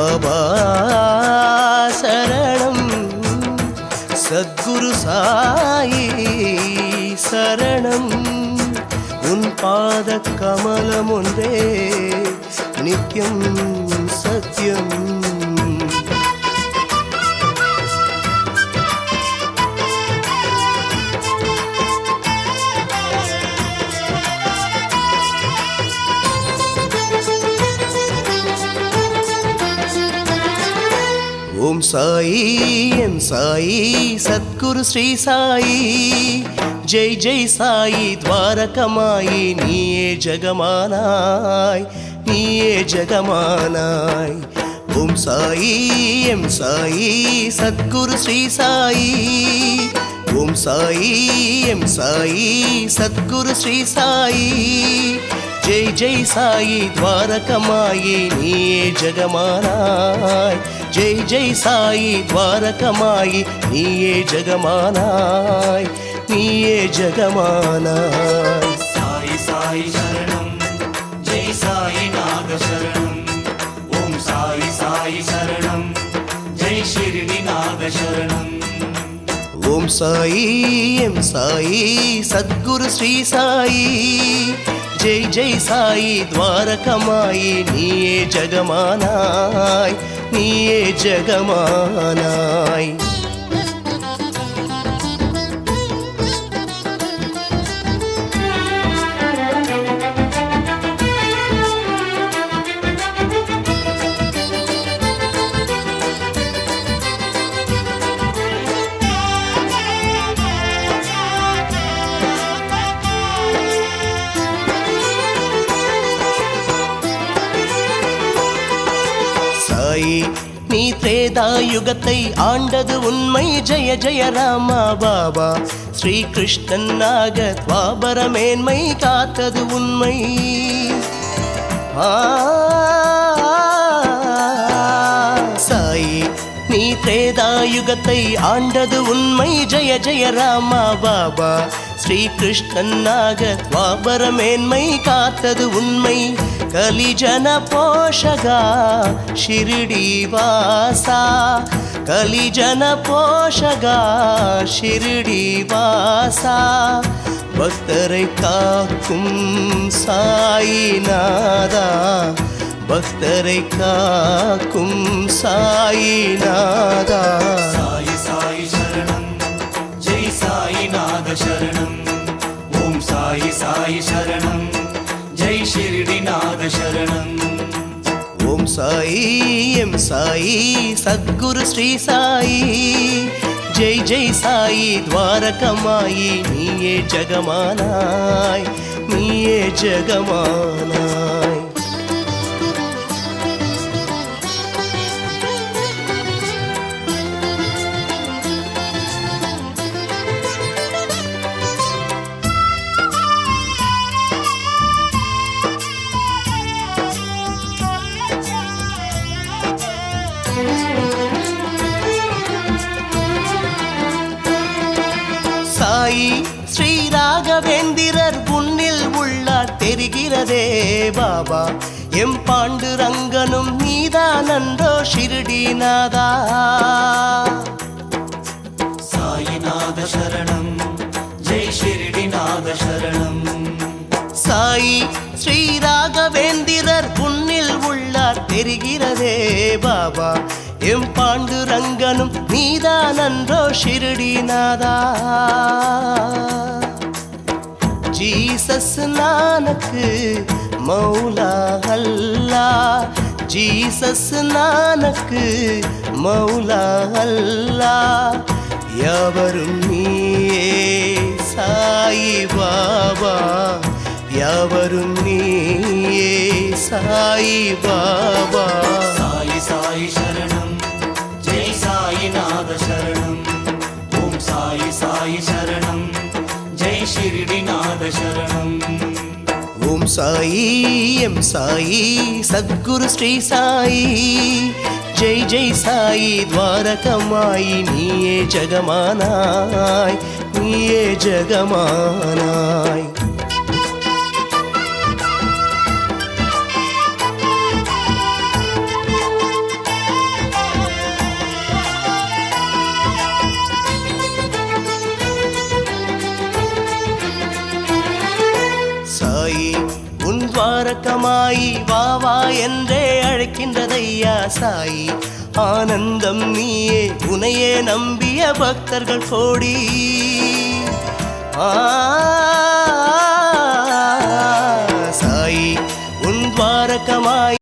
பாபா சரணம் சத்குரு சாயி சரணம் உன் பாத கமலம் ஒன்றே நித்யம் சத்யம் ஓம் சாயி எம் சாயி சத்குரு ஸ்ரீ சாயி ஜெய் ஜெய் சாயி துவாரகமாயி நீயே ஜெகமானாய் நீயே ஜெகமானாய் ஓம் சாயி எம் சாயி சத்குரு ஸ்ரீ சாயி ஓம் சாயி எம் சாயி சத்குரு ஸ்ரீ சாயி ஜெய் ஜெய் சாயி துவாரகமாயி நீயே ஜெகமானாய் ஜெய் ஜெய் சாயி துவாரகமாயி நீயே ஜெகமானாய் நீயே ஜெகமானாய் சாயி சாயி சரணம் ஜெய் சாயி நாக சரணம் ஓம் சாயி சாயி சரணம் ஜெய் ஷிர்டி நாக சரணம் ஓம் சாயி எம் சாயி சத்குரு ஸ்ரீ சாயி ஜெய் ஜெய் சாயி துவாரகமாயி நீயே ஜெகமானாய் நீயே ஜெகமானாய் சாயி நீ திரேதாயுகத்தை ஆண்டது உண்மை ஜெய ஜெய ராமா பாபா ஸ்ரீ கிருஷ்ணனாக துவாபர மேன்மை காத்தது உண்மை சாயி நீ திரேதாயுகத்தை ஆண்டது உண்மை ஜெய ஜெய ராமா பாபா ஸ்ரீ கிருஷ்ணனாக துவாபர மேன்மை காத்தது உண்மை கலிஜன போஷகா ஷிர்டி வாசா கலிஜன போஷகா ஷிர்டி வாசா பக்தரை காக்கும் சாயிநாதா பக்தரை காக்கும் சாயிநாதா சாயி சாயி சரணம் ஜெய் சாயி நாக சரணம் ஓம் சாயி சாயி சரணம் ஜெய் ஷிர்டி நாக சரணம் ஓம் சாயி எம் சாயி சத்குரு ஸ்ரீ சாயி ஜெய் ஜெய் சாயி துவாரகமாயி நீயே ஜெகமானாய் நீயே ஜெகமானாய் சாயி ஸ்ரீ ராகவேந்திரர் உன்னில் உள்ளார் தெரிகிறதே பாபா எம் பாண்டுரங்கனும் நீதானன்றோ ஷிர்டிநாதா சாயிநாத சரணம் ஜெய் ஷிர்டி நாக சரணம் சாயி ஸ்ரீ ராகவேந்திரர் உன்னில் உள்ளார் தெரிகிறதே பாபா எம் பாண்டுரங்கனும் நீதானன்றோ ஷிர்டிநாதா ஜீசஸ் நானக்கு மௌலா அல்லா ஜீசஸ் நானக்கு மௌலா அல்லா யாவரும் நீயே சாயி பாபா யாவரும் நீயே சாயி பாபா சாயி சாயி சரணம் ஜெய் சாயி நாக சரணம் ஓம் சாயி சாயி சரணம் ஜெய் ஷிர்டி நாக சரணம் ஓம் சாயி எம் சாயி சத்குரு ஸ்ரீ சாயி ஜெய் ஜெய் சாயி துவாரகமாயி நீயே ஜெகமானாய் நீயே ஜெகமானாய் துவாரகமாயி வா வா என்றே அழைக்கின்றதையா சாயி ஆனந்தம் நீயே உனையே நம்பிய பக்தர்கள் கோடி சாயி உன் துவாரகமாய்